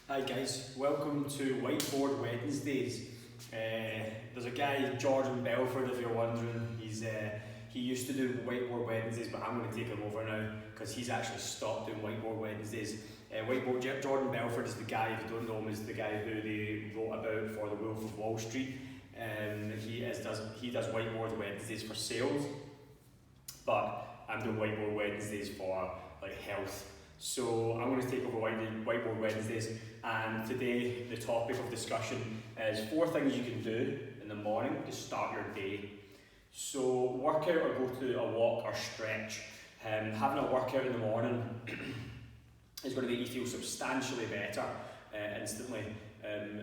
Hi guys, welcome to Whiteboard Wednesdays. There's a guy, Jordan Belford, if you're wondering. He used to do Whiteboard Wednesdays, but I'm going to take him over now because he's actually stopped doing Whiteboard Wednesdays. Jordan Belford is the guy, if you don't know him, is the guy who they wrote about for The Wolf of Wall Street. He does Whiteboard Wednesdays for sales, but I'm doing Whiteboard Wednesdays for like health. So I'm going to take over Whiteboard Wednesdays, and today the topic of discussion is 4 things you can do in the morning to start your day. So work out or go to a walk or stretch. Having a workout in the morning is going to make you feel substantially better instantly.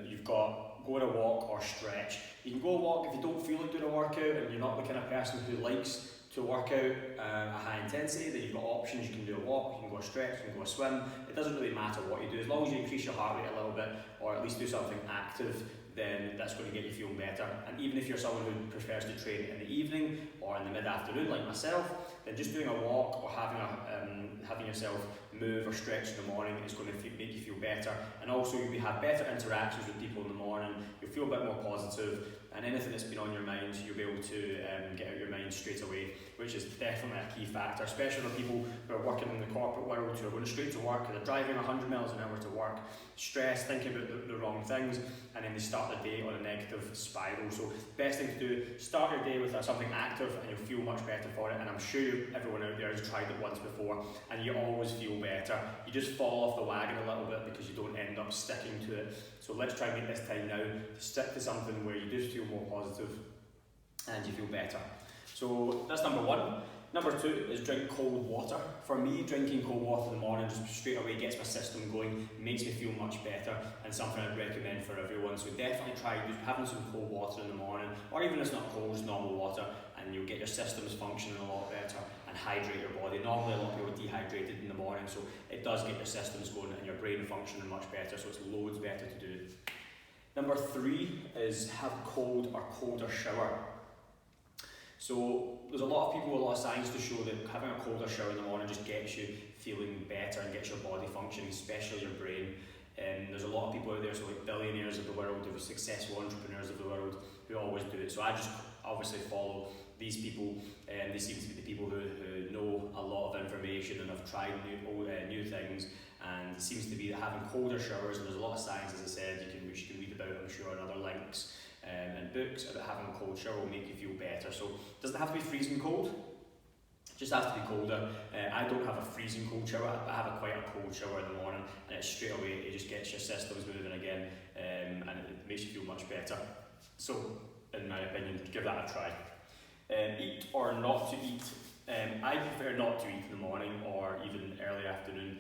You've got go on a walk or stretch. You can go walk if you don't feel like doing a workout and you're not the kind of person who likes to work out a high intensity. Then you've got options. You can do a walk, you can go a stretch, you can go a swim. It doesn't really matter what you do, as long as you increase your heart rate a little bit or at least do something active, then that's going to get you feeling better. And even if you're someone who prefers to train in the evening or in the mid-afternoon like myself, then just doing a walk or having yourself move or stretch in the morning is going to make you feel better. And also you'll have better interactions with people in the morning, you'll feel a bit more positive, and anything that's been on your mind, you'll be able to get out your mind straight away, which is definitely a key factor, especially for people who are working in the corporate world, who are going straight to work, they're driving 100 miles an hour to work, stressed, thinking about the wrong things, and then they start the day on a negative spiral. So best thing to do, start your day with something active and you'll feel much better for it. And I'm sure everyone out there has tried it once before and you always feel better. You just fall off the wagon a little bit because you don't end up sticking to it. So let's try and make this time now to stick to something where you just feel more positive and you feel better. So that's number 1. Number 2 is drink cold water. For me, drinking cold water in the morning just straight away gets my system going, makes me feel much better, and something I'd recommend for everyone. So definitely try having some cold water in the morning, or even if it's not cold, just normal water, and you'll get your systems functioning a lot better and hydrate your body. Normally a lot of people are dehydrated in the morning, so it does get your systems going and your brain functioning much better, so it's loads better to do. Number 3 is have cold or colder shower. So there's a lot of people, a lot of science to show that having a colder shower in the morning just gets you feeling better and gets your body functioning, especially your brain. There's a lot of people out there, so like billionaires of the world, or successful entrepreneurs of the world, who always do it. So I just obviously follow these people, and they seem to be the people who know a lot of information and have tried new things. And it seems to be that having colder showers, and there's a lot of science, as I said, which you can read about, I'm sure, on other links and books about having a cold shower will make you feel better. So it doesn't have to be freezing cold, it just has to be colder. I don't have a freezing cold shower, I have quite a cold shower in the morning, and it's straight away, it just gets your systems moving again, and it makes you feel much better. So, in my opinion, give that a try. Eat or not to eat. I prefer not to eat in the morning or even early afternoon.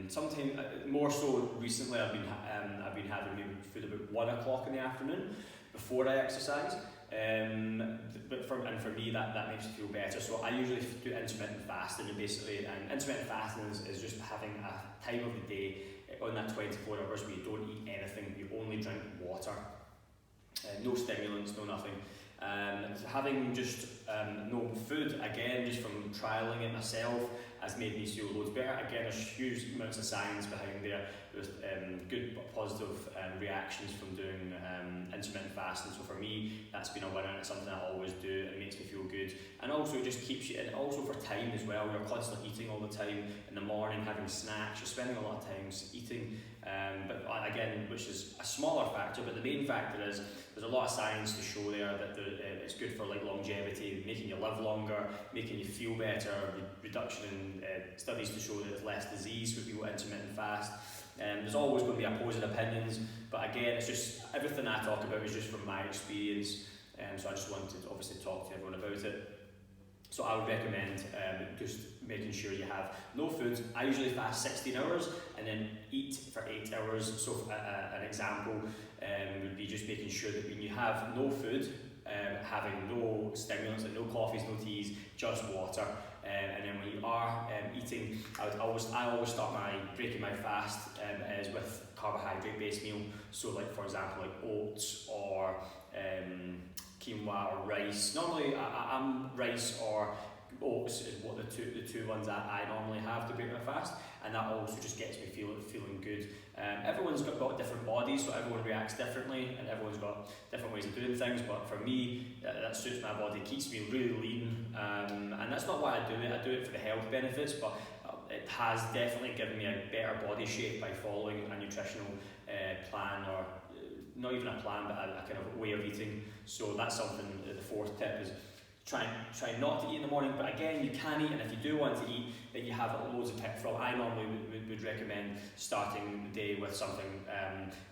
Sometimes more so recently, I've been having maybe food about 1 o'clock in the afternoon before I exercise. But for me that makes me feel better. So I usually do intermittent fasting, and intermittent fasting is just having a time of the day on that 24 hours where you don't eat anything, you only drink water, no stimulants, no nothing. Having just no food, again, just from trialling it myself, has made me feel loads better. Again, there's huge amounts of science behind there, with good positive reactions from doing intermittent fasting. So for me, that's been a winner, and it's something I always do. It makes me feel good, and also it just keeps you, and also for time as well. You're constantly eating all the time in the morning, having snacks, you're spending a lot of time eating, but again, which is a smaller factor, but the main factor is there's a lot of science to show there that it's good for like longevity, making you live longer, making you feel better, reduction in studies to show that there's less disease for people intermittent fast. There's always going to be opposing opinions, but again, it's just everything I talk about is just from my experience, so I just wanted to obviously talk to everyone about it. So I would recommend just making sure you have no food. I usually fast 16 hours and then eat for 8 hours. So an example would be just making sure that when you have no food, having no stimulants, like no coffees, no teas, just water. And then when you are eating, I always start breaking my fast is with carbohydrate-based meal. So like, for example, like oats or quinoa or rice. Normally I'm rice or oats is what the two ones that I normally have to break my fast, and that also just gets me feeling good. Everyone's got different bodies, so everyone reacts differently, and everyone's got different ways of doing things. But for me, that suits my body, keeps me really lean, and that's not why I do it. I do it for the health benefits, but it has definitely given me a better body shape by following a nutritional plan, or not even a plan, but a kind of way of eating. So that's something. The fourth tip is try not to eat in the morning, but again, you can eat, and if you do want to eat, then you have loads of picks from. I normally would recommend starting the day with something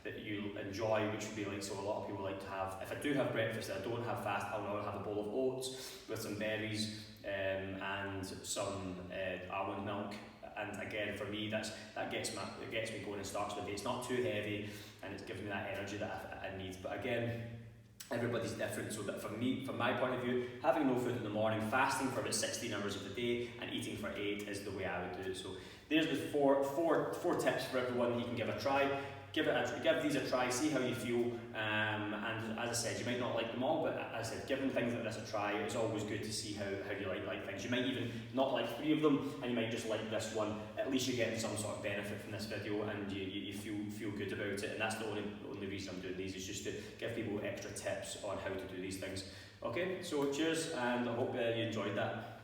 that you enjoy, which would be like, so a lot of people like to have, if I do have breakfast and I don't have fast, I'll now have a bowl of oats with some berries and some almond milk. And again, for me, that gets me going and starts my day. It's not too heavy, and it gives me that energy that I need. But again, everybody's different, so that for me, from my point of view, having no food in the morning, fasting for about 16 hours of the day, and eating for 8 is the way I would do it. So there's the four tips for everyone that you can give a try. Give these a try, see how you feel, and as I said, you might not like them all, but as I said, giving things like this a try, it's always good to see how you like things. You might even not like 3 of them, and you might just like this one. At least you're getting some sort of benefit from this video, and you feel good about it, and that's the only reason I'm doing these, is just to give people extra tips on how to do these things. Okay, so cheers, and I hope you enjoyed that.